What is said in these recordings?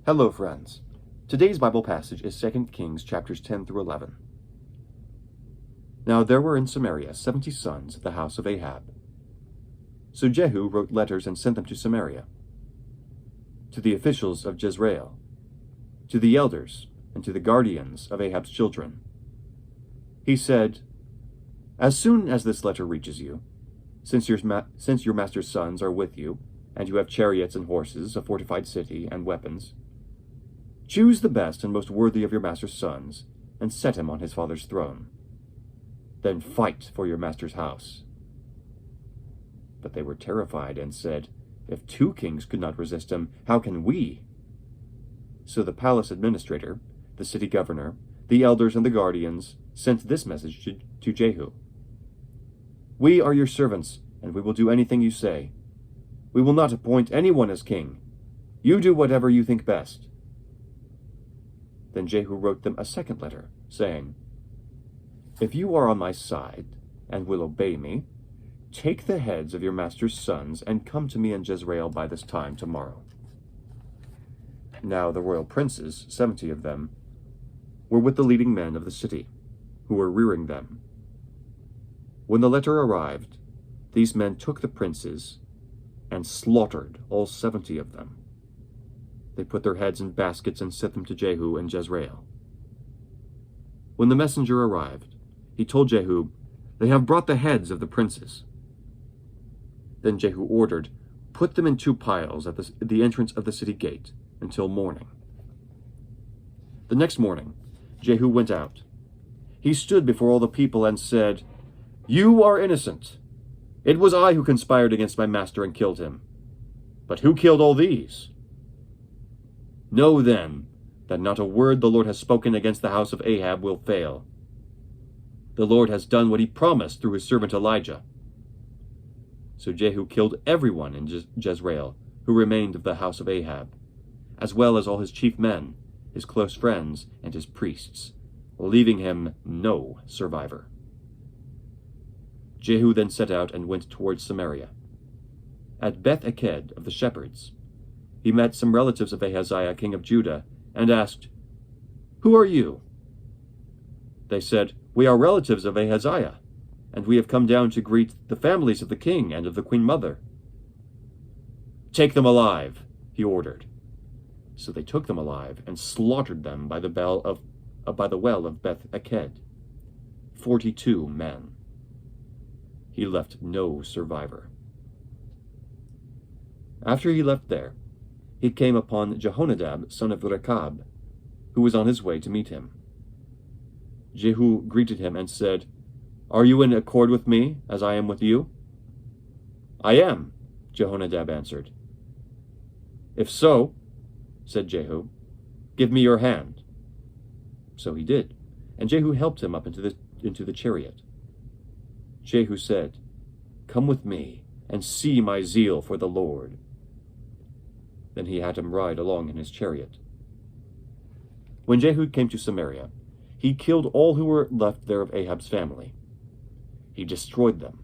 Hello, friends. Today's Bible passage is 2 Kings chapters 10 through 11. Now there were in Samaria 70 sons of the house of Ahab. So Jehu wrote letters and sent them to Samaria, to the officials of Jezreel, to the elders, and to the guardians of Ahab's children. He said, "As soon as this letter reaches you, since your master's sons are with you, and you have chariots and horses, a fortified city, and weapons, choose the best and most worthy of your master's sons, and set him on his father's throne. Then fight for your master's house." But they were terrified and said, "If 2 kings could not resist him, how can we?" So the palace administrator, the city governor, the elders, and the guardians sent this message to Jehu. "We are your servants, and we will do anything you say. We will not appoint anyone as king. You do whatever you think best." Then Jehu wrote them a second letter, saying, "If you are on my side and will obey me, take the heads of your master's sons and come to me in Jezreel by this time tomorrow." Now the royal princes, 70 of them, were with the leading men of the city, who were rearing them. When the letter arrived, these men took the princes and slaughtered all 70 of them. They put their heads in baskets and sent them to Jehu in Jezreel. When the messenger arrived, he told Jehu, "They have brought the heads of the princes." Then Jehu ordered, "Put them in 2 piles at the entrance of the city gate until morning." The next morning, Jehu went out. He stood before all the people and said, "You are innocent. It was I who conspired against my master and killed him. But who killed all these? Know then that not a word the Lord has spoken against the house of Ahab will fail. The Lord has done what he promised through his servant Elijah." So Jehu killed everyone in Jezreel who remained of the house of Ahab, as well as all his chief men, his close friends, and his priests, leaving him no survivor. Jehu then set out and went towards Samaria. At Beth-Eked of the shepherds, he met some relatives of Ahaziah, king of Judah, and asked, "Who are you?" They said, "We are relatives of Ahaziah, and we have come down to greet the families of the king and of the queen mother." "Take them alive," he ordered. So they took them alive and slaughtered them by the well of Beth-Eked, 42 men. He left no survivor. After he left there, he came upon Jehonadab, son of Rechab, who was on his way to meet him. Jehu greeted him and said, "Are you in accord with me, as I am with you?" "I am," Jehonadab answered. "If so," said Jehu, "give me your hand." So he did, and Jehu helped him up into the chariot. Jehu said, "Come with me, and see my zeal for the Lord." Then he had him ride along in his chariot. When Jehu came to Samaria, he killed all who were left there of Ahab's family. He destroyed them,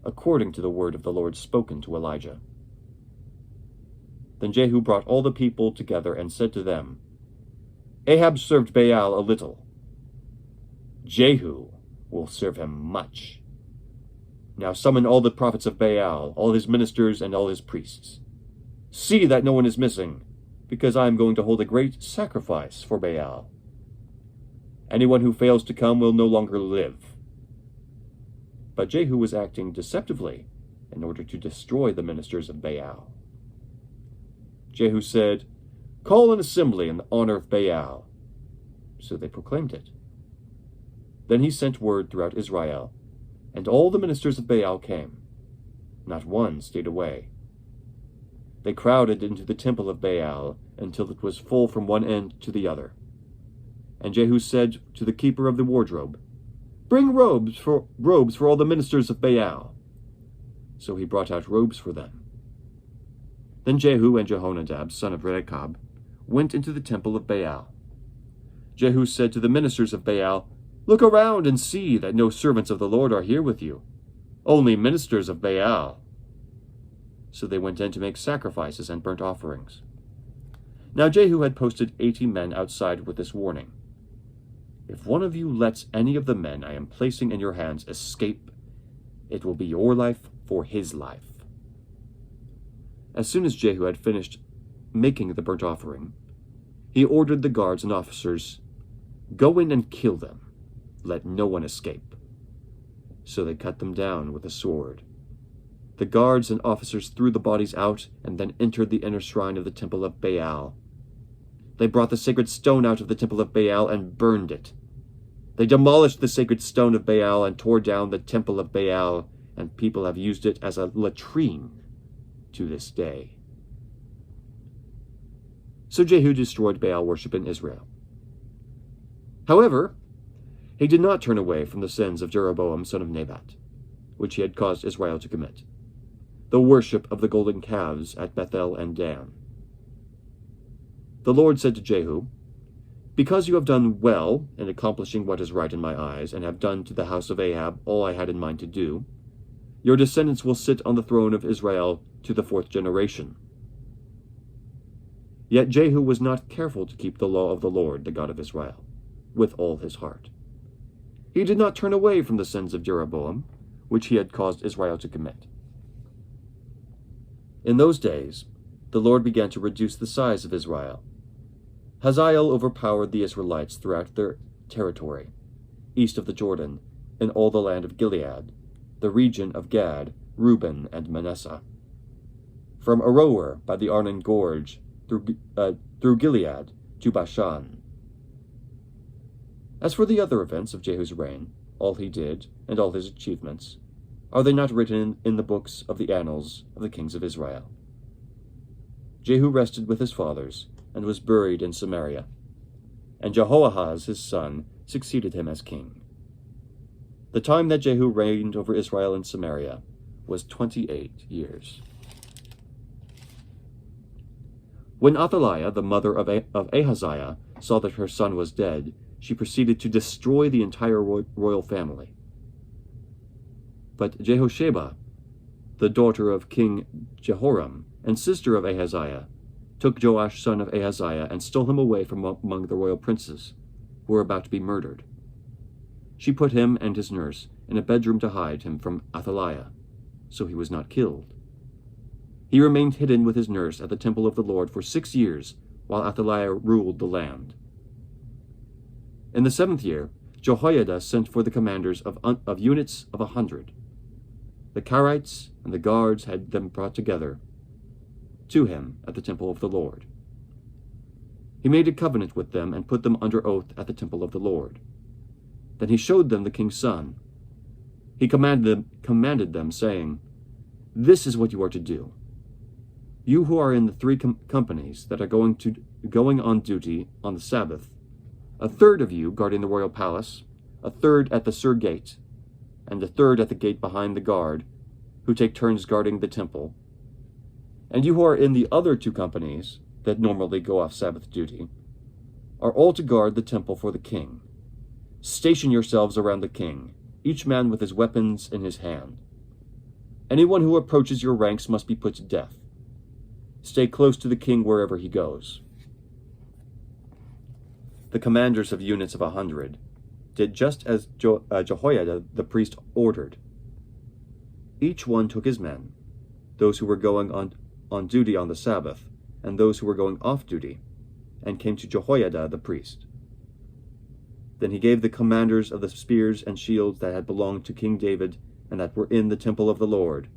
according to the word of the Lord spoken to Elijah. Then Jehu brought all the people together and said to them, "Ahab served Baal a little. Jehu will serve him much. Now summon all the prophets of Baal, all his ministers, and all his priests. See that no one is missing, because I am going to hold a great sacrifice for Baal. Anyone who fails to come will no longer live." But Jehu was acting deceptively in order to destroy the ministers of Baal. Jehu said, "Call an assembly in honor of Baal." So they proclaimed it. Then he sent word throughout Israel, and all the ministers of Baal came. Not one stayed away. They crowded into the temple of Baal until it was full from one end to the other. And Jehu said to the keeper of the wardrobe, "Bring robes for all the ministers of Baal." So he brought out robes for them. Then Jehu and Jehonadab, son of Rechab, went into the temple of Baal. Jehu said to the ministers of Baal, "Look around and see that no servants of the Lord are here with you, only ministers of Baal." So they went in to make sacrifices and burnt offerings. Now Jehu had posted 80 men outside with this warning: "If one of you lets any of the men I am placing in your hands escape, it will be your life for his life." As soon as Jehu had finished making the burnt offering, he ordered the guards and officers, "Go in and kill them. Let no one escape." So they cut them down with a sword. The guards and officers threw the bodies out and then entered the inner shrine of the temple of Baal. They brought the sacred stone out of the temple of Baal and burned it. They demolished the sacred stone of Baal and tore down the temple of Baal, and people have used it as a latrine to this day. So Jehu destroyed Baal worship in Israel. However, he did not turn away from the sins of Jeroboam son of Nebat, which he had caused Israel to commit, the worship of the golden calves at Bethel and Dan. The Lord said to Jehu, "Because you have done well in accomplishing what is right in my eyes, and have done to the house of Ahab all I had in mind to do, your descendants will sit on the throne of Israel to the 4th generation." Yet Jehu was not careful to keep the law of the Lord, the God of Israel, with all his heart. He did not turn away from the sins of Jeroboam, which he had caused Israel to commit. In those days, the Lord began to reduce the size of Israel. Hazael overpowered the Israelites throughout their territory, east of the Jordan, in all the land of Gilead, the region of Gad, Reuben, and Manasseh. From Aroer by the Arnon Gorge through Gilead to Bashan. As for the other events of Jehu's reign, all he did, and all his achievements, are they not written in the books of the annals of the kings of Israel? Jehu rested with his fathers, and was buried in Samaria, and Jehoahaz his son succeeded him as king. The time that Jehu reigned over Israel in Samaria was 28 years. When Athaliah, the mother of Ahaziah, saw that her son was dead, she proceeded to destroy the entire royal family. But Jehosheba, the daughter of King Jehoram and sister of Ahaziah, took Joash son of Ahaziah and stole him away from among the royal princes, who were about to be murdered. She put him and his nurse in a bedroom to hide him from Athaliah, so he was not killed. He remained hidden with his nurse at the temple of the Lord for 6 years, while Athaliah ruled the land. In the 7th year, Jehoiada sent for the commanders of units of 100. The Carites and the guards had them brought together to him at the temple of the Lord. He made a covenant with them and put them under oath at the temple of the Lord. Then he showed them the king's son. He commanded them, saying, "This is what you are to do. You who are in the 3 companies that are going on duty on the Sabbath, a third of you guarding the royal palace, a third at the Sur gate, and a third at the gate behind the guard, who take turns guarding the temple. And you who are in the other 2 companies that normally go off Sabbath duty, are all to guard the temple for the king. Station yourselves around the king, each man with his weapons in his hand. Anyone who approaches your ranks must be put to death. Stay close to the king wherever he goes." The commanders of units of 100 did just as Jehoiada the priest ordered. Each one took his men, those who were going on duty on the Sabbath, and those who were going off duty, and came to Jehoiada the priest. Then he gave the commanders of the spears and shields that had belonged to King David and that were in the temple of the Lord.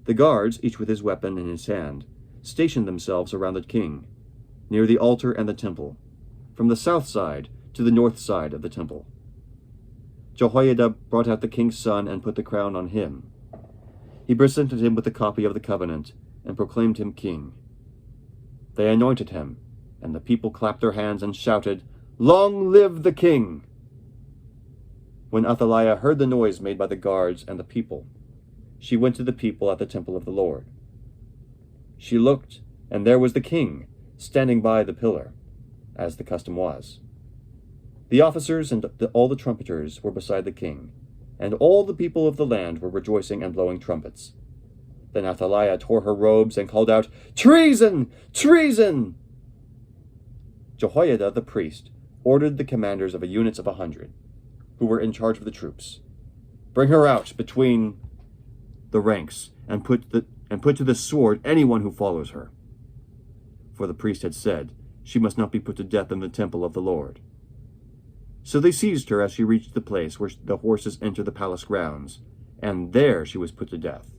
The guards, each with his weapon in his hand, stationed themselves around the king, near the altar and the temple, from the south side to the north side of the temple. Jehoiada brought out the king's son and put the crown on him. He presented him with a copy of the covenant and proclaimed him king. They anointed him, and the people clapped their hands and shouted, "Long live the king!" When Athaliah heard the noise made by the guards and the people, she went to the people at the temple of the Lord. She looked, and there was the king, standing by the pillar, as the custom was. The officers and all the trumpeters were beside the king, and all the people of the land were rejoicing and blowing trumpets. Then Athaliah tore her robes and called out, "Treason! Treason!" Jehoiada the priest ordered the commanders of a unit of 100, who were in charge of the troops, "Bring her out between the ranks, and put to the sword anyone who follows her." For the priest had said, "She must not be put to death in the temple of the Lord." So they seized her as she reached the place where the horses enter the palace grounds, and there she was put to death.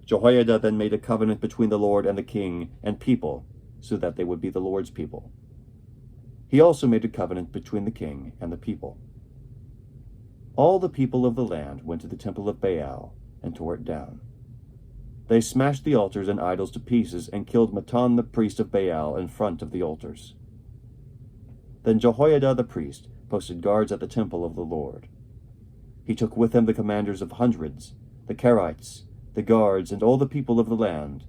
Jehoiada then made a covenant between the Lord and the king and people, so that they would be the Lord's people. He also made a covenant between the king and the people. All the people of the land went to the temple of Baal and tore it down. They smashed the altars and idols to pieces and killed Mattan the priest of Baal in front of the altars. Then Jehoiada the priest posted guards at the temple of the Lord. He took with him the commanders of hundreds, the Kerites, the guards, and all the people of the land,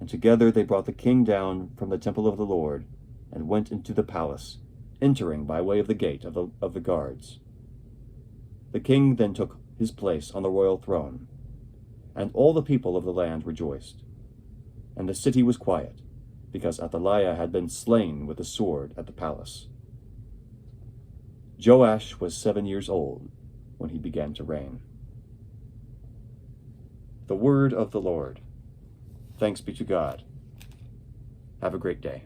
and together they brought the king down from the temple of the Lord and went into the palace, entering by way of the gate of the guards. The king then took his place on the royal throne, and all the people of the land rejoiced. And the city was quiet, because Athaliah had been slain with the sword at the palace. Joash was 7 years old when he began to reign. The word of the Lord. Thanks be to God. Have a great day.